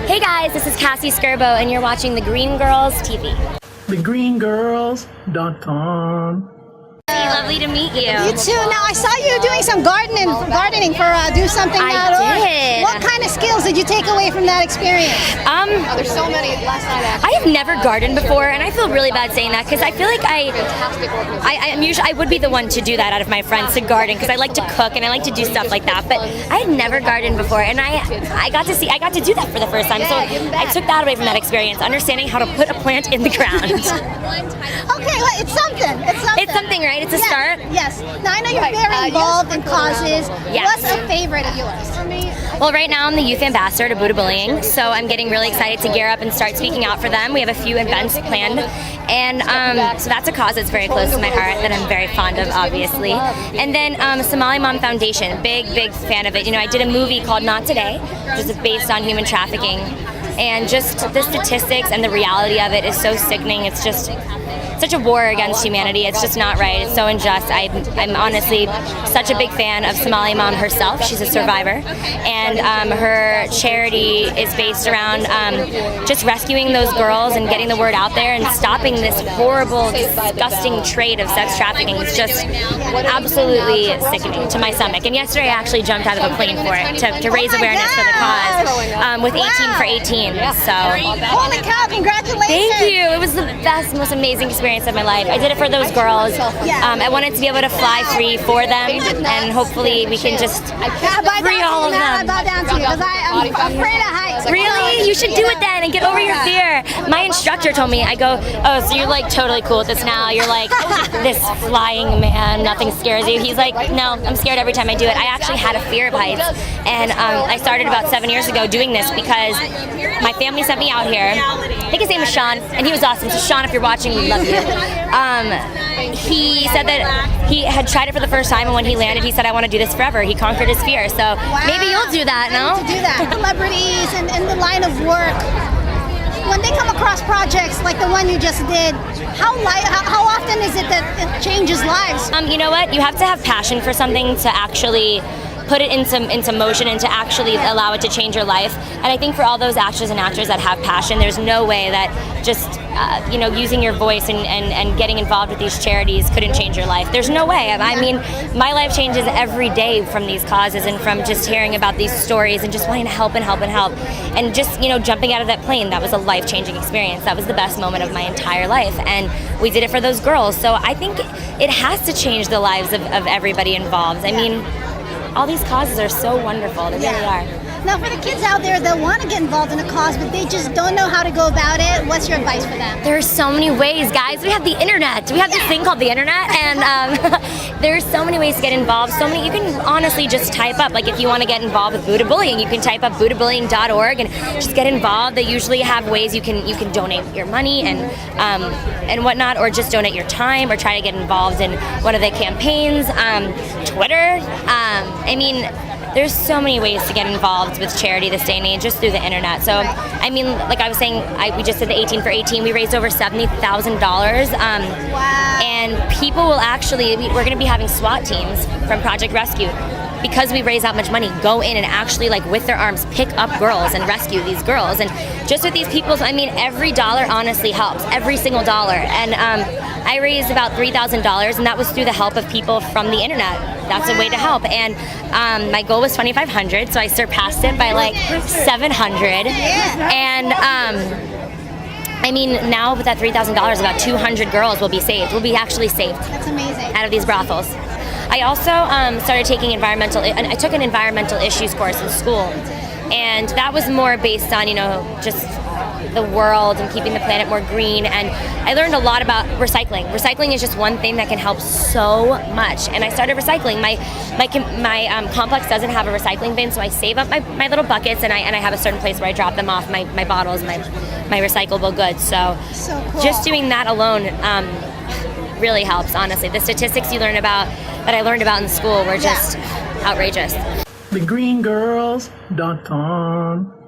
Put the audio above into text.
Hey guys, this is Cassie Scerbo, and you're watching The Green Girls TV. TheGreenGirls.com. Lovely to meet you. You too. Now I saw you doing some gardening for Do Something. I did. What kind of skills did you take away from that experience? There's so many. Last night, actually. I have never gardened before, and I feel really bad saying that because I feel like I would be the one to do that out of my friends, to garden, because I like to cook and I like to do stuff like that. But I had never gardened before, and I got to do that for the first time. So I took that away from that experience, understanding how to put a plant in the ground. Okay, well, it's something. It's something, right? It's a start. Yes. Now I know you're very involved in causes. Yes. What's a favorite of yours? Well, right now I'm the youth ambassador to Buddha Bullying, so I'm getting really excited to gear up and start speaking out for them. We have a few events planned, and so that's a cause that's very close to my heart that I'm very fond of, obviously. And then Somali Mom Foundation, big fan of it. You know, I did a movie called Not Today, which is based on human trafficking, and just the statistics and the reality of it is so sickening. It's just such a war against humanity. It's just not right. It's so unjust. I'm honestly such a big fan of Somali Mom herself. She's a survivor, and her charity is based around just rescuing those girls and getting the word out there and stopping this horrible, disgusting trade of sex trafficking. It's just absolutely sickening to my stomach. And yesterday I actually jumped out of a plane for it to raise awareness for the cause with 18 for 18. So Holy cow! Congratulations. thank you. It was the best, most amazing experience of my life. I did it for those girls. I wanted to be able to fly free for them, and hopefully we can just free all of them. I bow down to you because I'm afraid of heights. Really? You should do it then and get over your fear. My instructor told me, I go, oh, so you're like totally cool with this now. You're like this flying man, nothing scares you. He's like, no, I'm scared every time I do it. I actually had a fear of heights, and I started about 7 years ago doing this because my family sent me out here. I think his name is Sean, and he was awesome. So Sean, if you're watching, we love you. He said that he had tried it for the first time, and when he landed, he said, I want to do this forever. He conquered his fear. So maybe you'll do that, no? To do that. Celebrities and in the line of work, when they come across projects like the one you just did, how often is it that it changes lives? You know what? You have to have passion for something to actually put it into motion and to actually allow it to change your life. And I think for all those actors and actors that have passion, there's no way that just using your voice and getting involved with these charities couldn't change your life. There's no way. I mean, my life changes every day from these causes and from just hearing about these stories and just wanting to help and help and help. And just, jumping out of that plane, that was a life-changing experience. That was the best moment of my entire life. And we did it for those girls. So I think it has to change the lives of everybody involved. I mean, all these causes are so wonderful. They really are. Now, for the kids out there that want to get involved in a cause, but they just don't know how to go about it, what's your advice for them? There are so many ways, guys. We have the internet. We have this thing called the internet, and there's so many ways to get involved. You can honestly just type up, like if you want to get involved with Buddha Bullying, you can type up buddhabullying.org and just get involved. They usually have ways you can donate your money and whatnot, or just donate your time, or try to get involved in one of the campaigns. Twitter. I mean, there's so many ways to get involved with charity this day and age, just through the internet. So, I mean, like I was saying, we just did the 18 for 18. We raised over $70,000. And people will actually, we're going to be having SWAT teams from Project Rescue, because we raise that much money, go in and actually, like, with their arms, pick up girls and rescue these girls. And just with these people, I mean, every dollar honestly helps, every single dollar. And I raised about $3,000, and that was through the help of people from the internet. That's a way to help. And my goal was $2,500, so I surpassed it by like $700. And I mean, now with that $3,000, about 200 girls will be saved. Will be actually saved. That's amazing. Out of these brothels. I also started taking I took an environmental issues course in school, and that was more based on, just the world and keeping the planet more green. And I learned a lot about recycling. Recycling is just one thing that can help so much. And I started recycling. My complex doesn't have a recycling bin, so I save up my little buckets, and I have a certain place where I drop them off, my bottles, my recyclable goods. So cool. Just doing that alone really helps, honestly. The statistics that I learned about in school were just outrageous. TheGreenGirls.com.